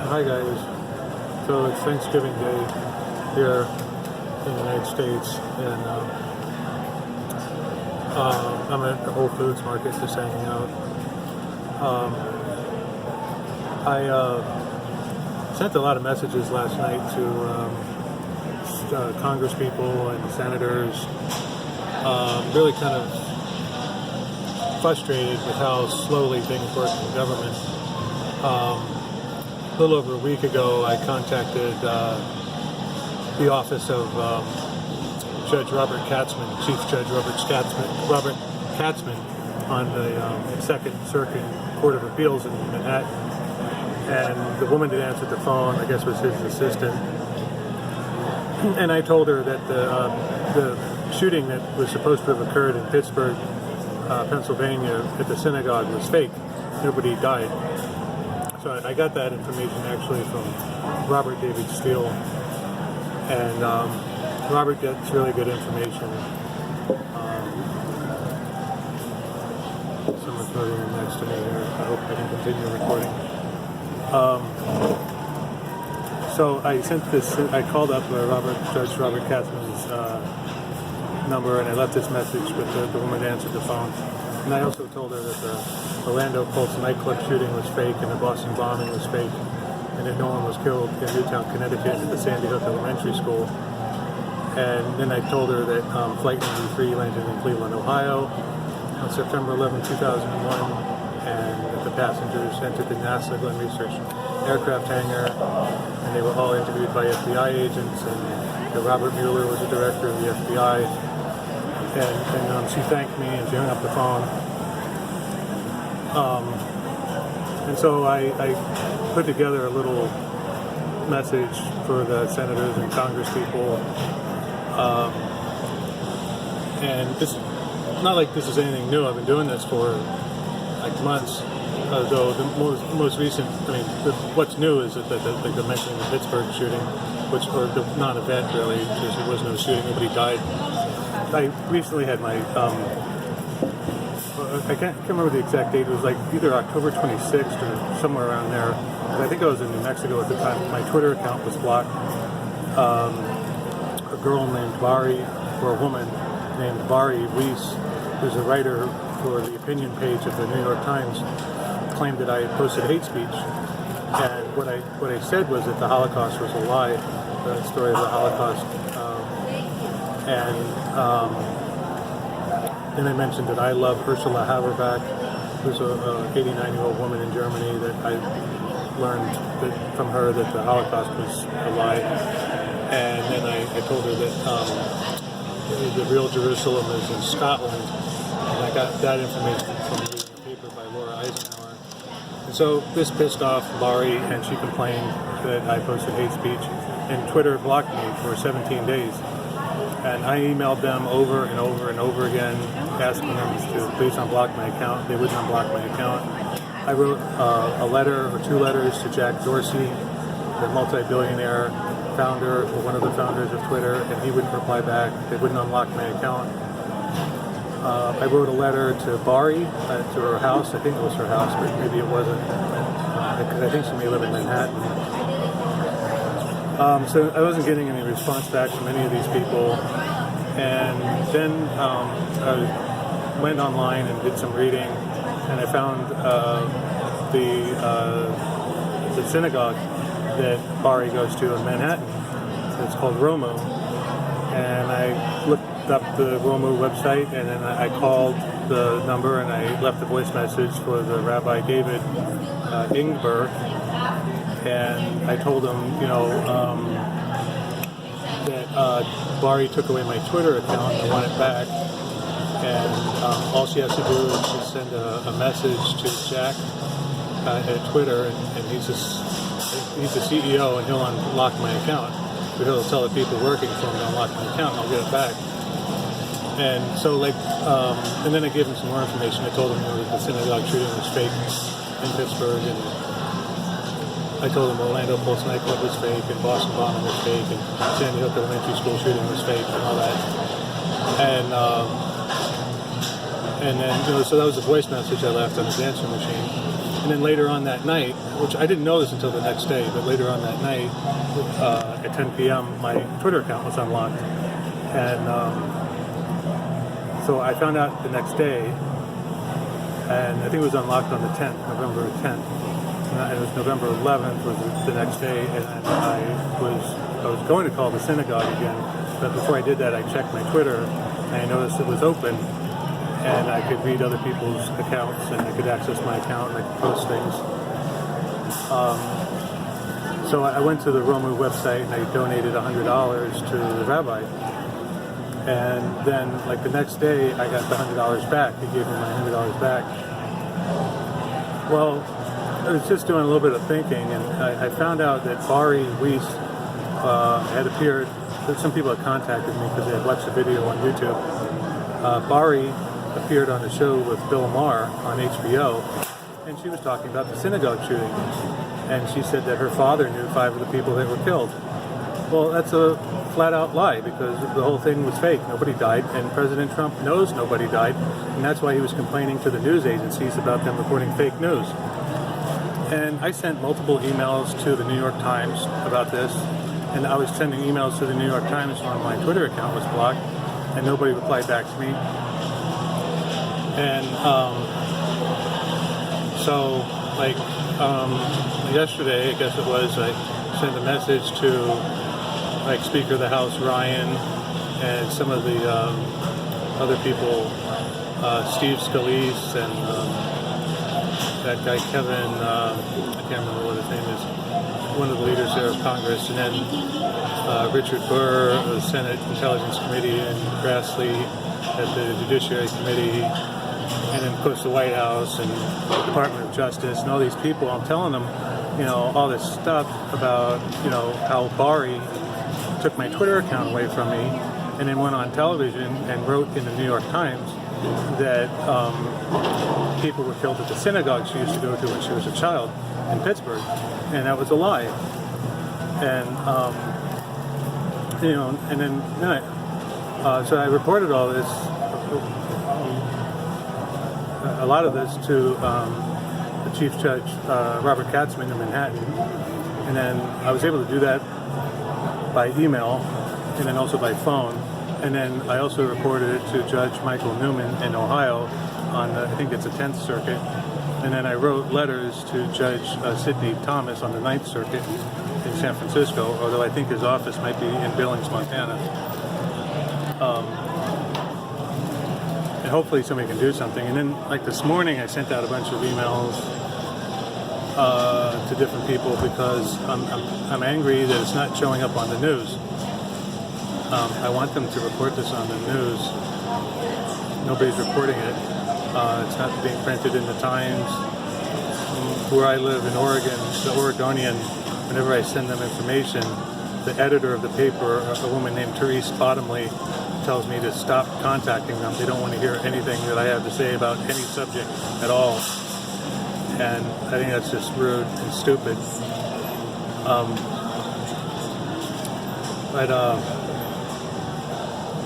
Hi guys. So it's Thanksgiving Day here in the United States, and I'm at the Whole Foods market just hanging out. I sent a lot of messages last night to Congress people and senators, really kind of frustrated with how slowly things work in government. A little over a week ago, I contacted the office of Judge Robert Katzman, Chief Judge Robert Katzman, on the Second Circuit Court of Appeals in Manhattan, and the woman that answered the phone, I guess, was his assistant. And I told her that the shooting that was supposed to have occurred in Pittsburgh, Pennsylvania, at the synagogue was fake. Nobody died. So I got that information actually from Robert David Steele, and Robert gets really good information. Someone's moving in next to me here. I hope I can continue recording. So I sent this. I called up Judge Robert Katzman's number, and I left this message with the woman that answered the phone. And I also told her that the Orlando Pulse nightclub shooting was fake, and the Boston bombing was fake, and that no one was killed in Newtown, Connecticut at the Sandy Hook Elementary School. And then I told her that Flight 93 landed in Cleveland, Ohio on September 11, 2001, and that the passengers entered the NASA Glenn Research aircraft hangar, and they were all interviewed by FBI agents, and that Robert Mueller was the director of the FBI. And she thanked me, and she hung up the phone. And so I put together a little message for the senators and Congress people. And it's not like this is anything new. I've been doing this for like months. Though the most recent, what's new is that they're mentioning the Pittsburgh shooting, or the non-event really, because there was no shooting, nobody died. I recently had my, I can't remember the exact date. It was like either October 26th or somewhere around there. I think I was in New Mexico at the time. My Twitter account was blocked. A girl named Bari, or a woman named Bari Weiss, who's a writer for the opinion page of the New York Times, claimed that I had posted hate speech. And what I said was that the Holocaust was a lie, the story of the Holocaust. And I mentioned that I love Ursula Haberback, who's a 89-year-old woman in Germany, that I learned from her that the Holocaust was a lie. And then I told her that the real Jerusalem is in Scotland, and I got that information from reading a paper by Laura Eisenhower. And so this pissed off Laurie, and she complained that I posted hate speech, and Twitter blocked me for 17 days. And I emailed them over and over and over again, asking them to please unblock my account. They wouldn't unblock my account. I wrote a letter or two letters to Jack Dorsey, the multi-billionaire founder, or one of the founders of Twitter, and he wouldn't reply back. They wouldn't unlock my account. I wrote a letter to Bari, to her house. I think it was her house, but maybe it wasn't, because I think she may live in Manhattan. So I wasn't getting any response back from any of these people. And then I went online and did some reading, and I found the synagogue that Bari goes to in Manhattan. It's called Romo. And I looked up the Romo website, and then I called the number, and I left a voice message for the Rabbi David Ingber. And I told him, that Bari took away my Twitter account and I want it back. And all she has to do is just send a message to Jack at Twitter, and he's the CEO, and he'll unlock my account. So he'll tell the people working for him to unlock my account, and I'll get it back. And so, and then I gave him some more information. I told him that the synagogue shooting was fake in Pittsburgh, and I told him Orlando Pulse nightclub was fake, and Boston bombing was fake, and Sandy Hook Elementary School shooting was fake, and all that. And then, so that was a voice message I left on his answering machine. And then later on that night, which I didn't know this until the next day, but later on that night, at 10 p.m., my Twitter account was unlocked. And so I found out the next day, and I think it was unlocked on the 10th, November 10th. And it was November 11th was the next day, and I was going to call the synagogue again, but before I did that, I checked my Twitter, and I noticed it was open, and I could read other people's accounts, and I could access my account, and I could post things. So I went to the Romu website, and I donated $100 to the rabbi. And then, like the next day, I got the $100 back. He gave me my $100 back. Well, I was just doing a little bit of thinking, and I found out that Bari Weiss had appeared. Some people had contacted me because they had watched the video on YouTube. Bari appeared on a show with Bill Maher on HBO, and she was talking about the synagogue shooting. And she said that her father knew 5 of the people that were killed. Well, that's a flat-out lie, because the whole thing was fake. Nobody died, and President Trump knows nobody died, and that's why he was complaining to the news agencies about them reporting fake news. And I sent multiple emails to the New York Times about this, and I was sending emails to the New York Times when my Twitter account was blocked, and nobody replied back to me. And so, like, yesterday, I guess it was, I sent a message to, like, Speaker of the House Ryan and some of the other people, Steve Scalise and that guy Kevin, I can't remember what his name is, one of the leaders there of Congress, and then Richard Burr of the Senate Intelligence Committee, and Grassley at the Judiciary Committee, and then of course the White House and the Department of Justice, and all these people. I'm telling them, you know, all this stuff about, you know, how Bari took my Twitter account away from me, and then went on television and wrote in the New York Times that people were killed at the synagogue she used to go to when she was a child in Pittsburgh, and that was a lie. And you know, and then so I reported all this, a lot of this to the Chief Judge Robert Katzman in Manhattan, and then I was able to do that by email, and then also by phone. And then I also reported it to Judge Michael Newman in Ohio on, I think it's the 10th Circuit. And then I wrote letters to Judge Sidney Thomas on the 9th Circuit in San Francisco, although I think his office might be in Billings, Montana. And hopefully somebody can do something. And then, like this morning, I sent out a bunch of emails to different people because I'm angry that it's not showing up on the news. I want them to report this on the news. Nobody's reporting it. It's not being printed in the Times. Where I live in Oregon, the Oregonian, whenever I send them information, the editor of the paper, a woman named Therese Bottomley, tells me to stop contacting them. They don't want to hear anything that I have to say about any subject at all. And I think that's just rude and stupid.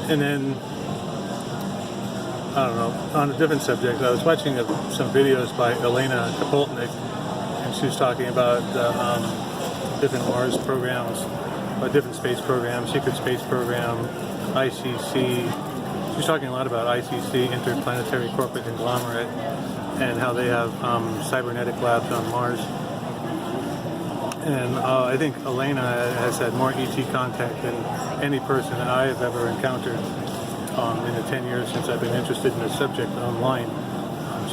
And then, I don't know, on a different subject, I was watching some videos by Elena Kapolnik, and she was talking about different Mars programs, different space programs, secret space program, ICC. She's talking a lot about ICC, Interplanetary Corporate Conglomerate, and how they have cybernetic labs on Mars. And I think Elena has had more ET contact than any person that I have ever encountered in the 10 years since I've been interested in the subject online.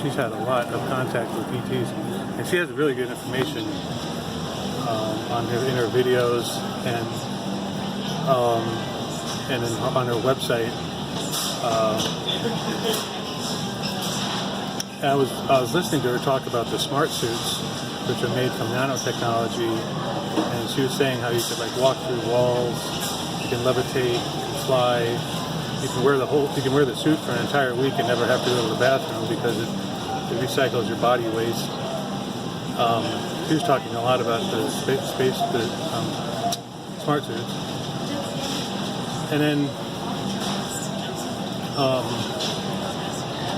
She's had a lot of contact with ETs, and she has really good information in her videos and on her website. I was listening to her talk about the smart suits, which are made from nanotechnology, and she was saying how you could like walk through walls, you can levitate, you can fly, you can wear the suit for an entire week and never have to go to the bathroom because it recycles your body waste. She was talking a lot about the smart suits, and then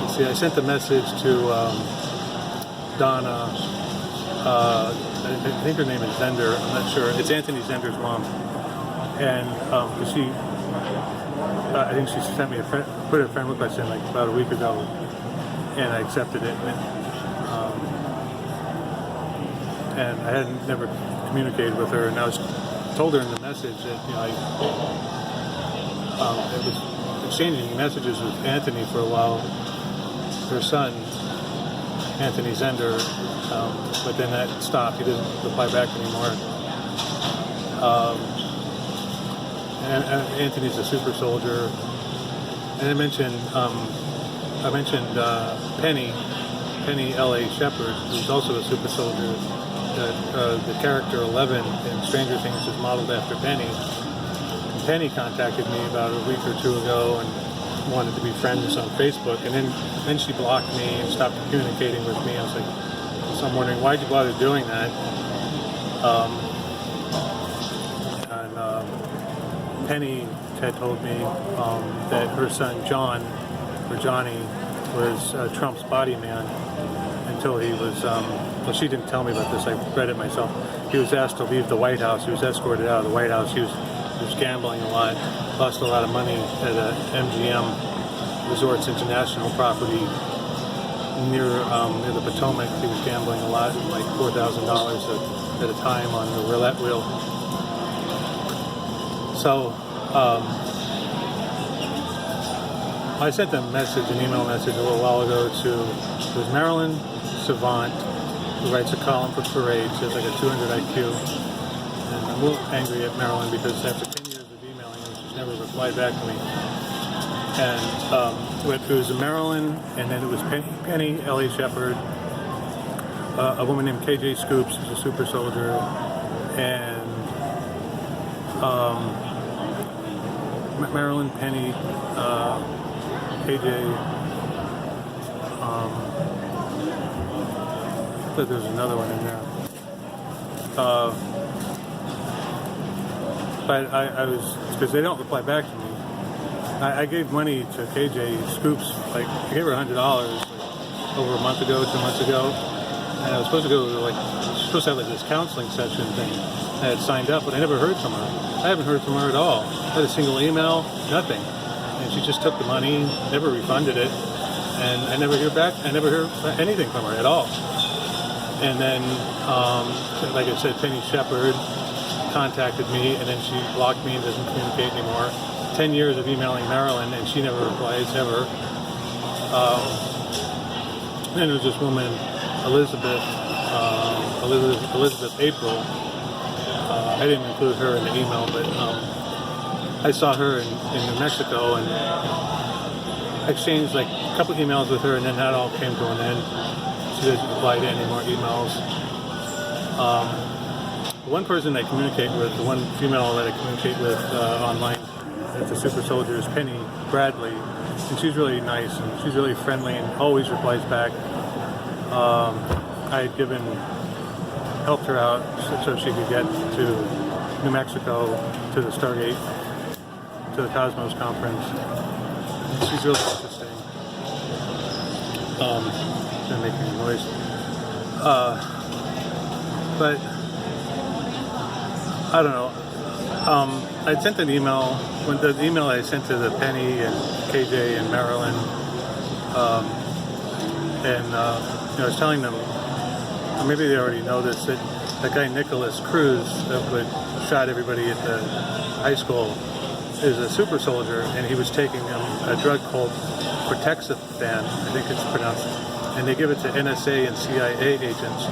let's see, I sent a message to Donna I think her name is Zender. I'm not sure. It's Anthony Zender's mom, and I think she sent me put a friend request in like about a week ago, and I accepted it. And I hadn't never communicated with her, and I told her in the message that I was exchanging messages with Anthony for a while, her son, Anthony Zender, but then that stopped. He doesn't reply back anymore. And Anthony's a super soldier. And I mentioned Penny L.A. Shepard, who's also a super soldier. The character 11 in Stranger Things is modeled after Penny. And Penny contacted me about a week or two ago and wanted to be friends on Facebook, and then she blocked me and stopped communicating with me. I was like, so I'm wondering, why'd you bother doing that? Penny had told me that her son John, or Johnny, was Trump's body man until he was, well, she didn't tell me about this, I read it myself. He was asked to leave the White House. He was escorted out of the White House. He was gambling a lot, lost a lot of money at a MGM, Resorts International property near the Potomac. He was gambling a lot, like $4,000 at a time on the roulette wheel. So I sent an email message a little while ago to Marilyn Savant, who writes a column for Parade. She has like a 200 IQ. And I'm a little angry at Marilyn because after 10 years of emailing her, she's never replied back to me. And it was Marilyn, and then it was Penny L.A. Shepard, a woman named KJ Scoops, who's a super soldier, and Marilyn, Penny, KJ. I thought there was another one in there. But I was, because they don't reply back to me. I gave money to KJ Scoops, like I gave her $100 over a month ago, 2 months ago, and I was supposed to go to supposed to have like this counseling session thing. I had signed up, but I never heard from her. I haven't heard from her at all. Not a single email, nothing. And she just took the money, never refunded it, and I never hear back. I never hear anything from her at all. And then, like I said, Penny Shepard contacted me, and then she blocked me and doesn't communicate anymore. 10 years of emailing Marilyn, and she never replies, ever. Then there's this woman, Elizabeth April. I didn't include her in the email, but I saw her in New Mexico, and I exchanged like a couple emails with her, and then that all came to an end. She doesn't reply to any more emails. One person I communicate with, the one female that I communicate with online, that's a super soldier, is Penny Bradley, and she's really nice and she's really friendly and always replies back. I had helped her out so she could get to New Mexico, to the Stargate, to the Cosmos conference. She's really interesting. Not making any noise. But I don't know. I sent an email. When the email I sent to the Penny and KJ and Marilyn, I was telling them, or maybe they already know this, that that guy Nicholas Cruz that shot everybody at the high school is a super soldier, and he was taking a drug called Cortexiphan, I think it's pronounced, and they give it to NSA and CIA agents.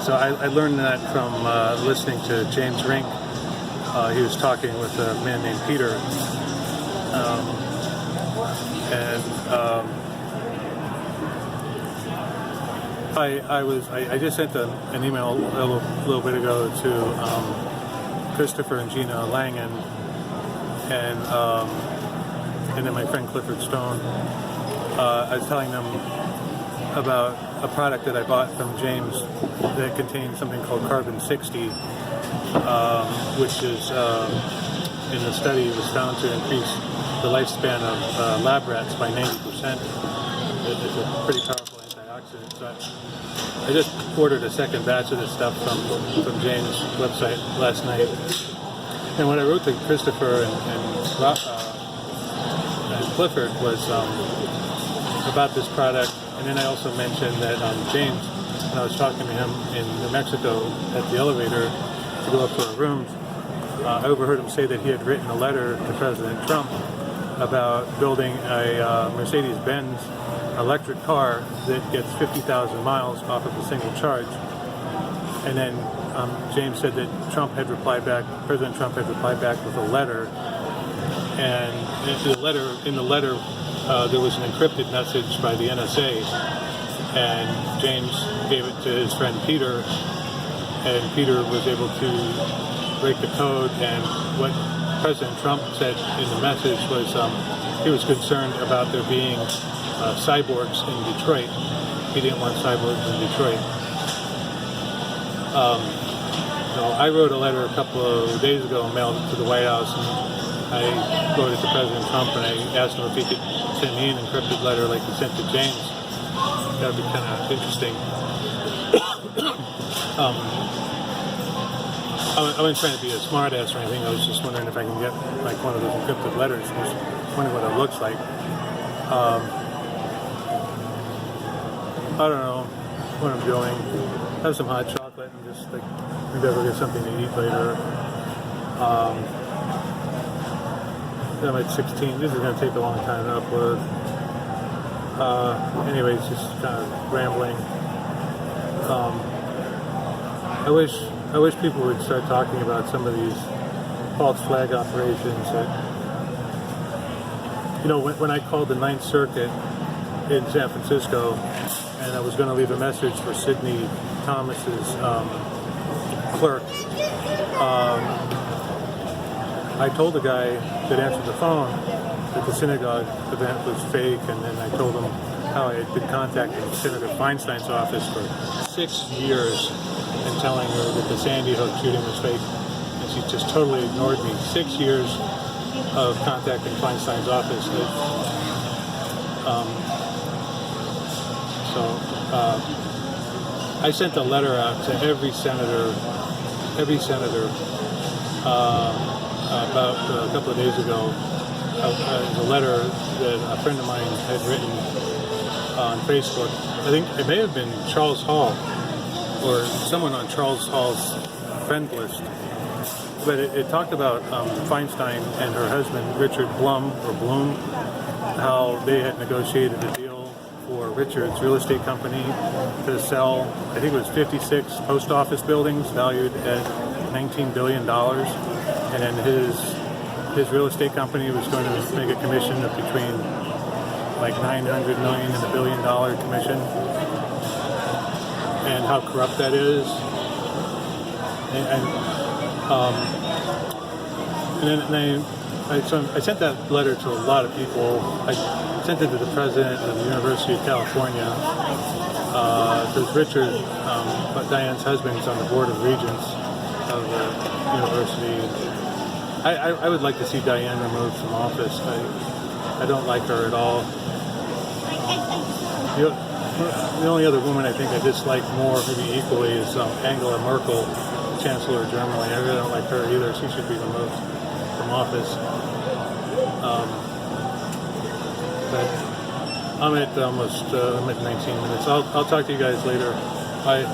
So I learned that from listening to James Rink. He was talking with a man named Peter. I just sent an email a little bit ago to Christopher and Gina Langan, and then my friend Clifford Stone. I was telling them about a product that I bought from James that contains something called carbon-60, which is in the study was found to increase the lifespan of lab rats by 90%. It's a pretty powerful antioxidant. So I just ordered a second batch of this stuff from James' website last night. And what I wrote to Christopher and Clifford was about this product. And then I also mentioned that James, when I was talking to him in New Mexico at the elevator to go up to our rooms, I overheard him say that he had written a letter to President Trump about building a Mercedes-Benz electric car that gets 50,000 miles off of a single charge. And then James said that President Trump had replied back with a letter. And in the letter, there was an encrypted message by the NSA. And James gave it to his friend Peter. And Peter was able to break the code. And what President Trump said in the message was he was concerned about there being cyborgs in Detroit. He didn't want cyborgs in Detroit. I wrote a letter a couple of days ago and mailed it to the White House, and I wrote it to President Trump, and I asked him if he could send me an encrypted letter like he sent to James. That would be kind of interesting. I wasn't trying to be a smart ass or anything. I was just wondering if I can get like one of those encrypted letters. I was wondering what it looks like. I don't know what I'm doing. Have some hot chocolate and just like maybe I'll go get something to eat later. I'm at 16. This is going to take a long time to upload. Anyways, just kind of rambling. I wish people would start talking about some of these false flag operations that, when I called the Ninth Circuit in San Francisco, and I was going to leave a message for Sidney Thomas's clerk. I told the guy that answered the phone that the synagogue event was fake, and then I told him how I had been contacting Senator Feinstein's office for 6 years and telling her that the Sandy Hook shooting was fake, and she just totally ignored me. 6 years of contacting Feinstein's office. I sent a letter out to every senator about a couple of days ago. A letter that a friend of mine had written on Facebook. I think it may have been Charles Hall or someone on Charles Hall's friend list. But it talked about Feinstein and her husband, Richard Bloom, how they had negotiated a deal for Richard's real estate company to sell, I think it was 56 post office buildings valued at $19 billion. And then his real estate company was going to make a commission of between like $900 million and $1 billion commission. And how corrupt that is. I sent that letter to a lot of people. I sent it to the president of the University of California, because Richard, Diane's husband, is on the board of regents of the university. I would like to see Diane removed from office. I don't like her at all. The only other woman I think I dislike more, maybe equally, is Angela Merkel, Chancellor of Germany. I really don't like her either. She should be removed from office. But I'm at 19 minutes. I'll talk to you guys later. Bye.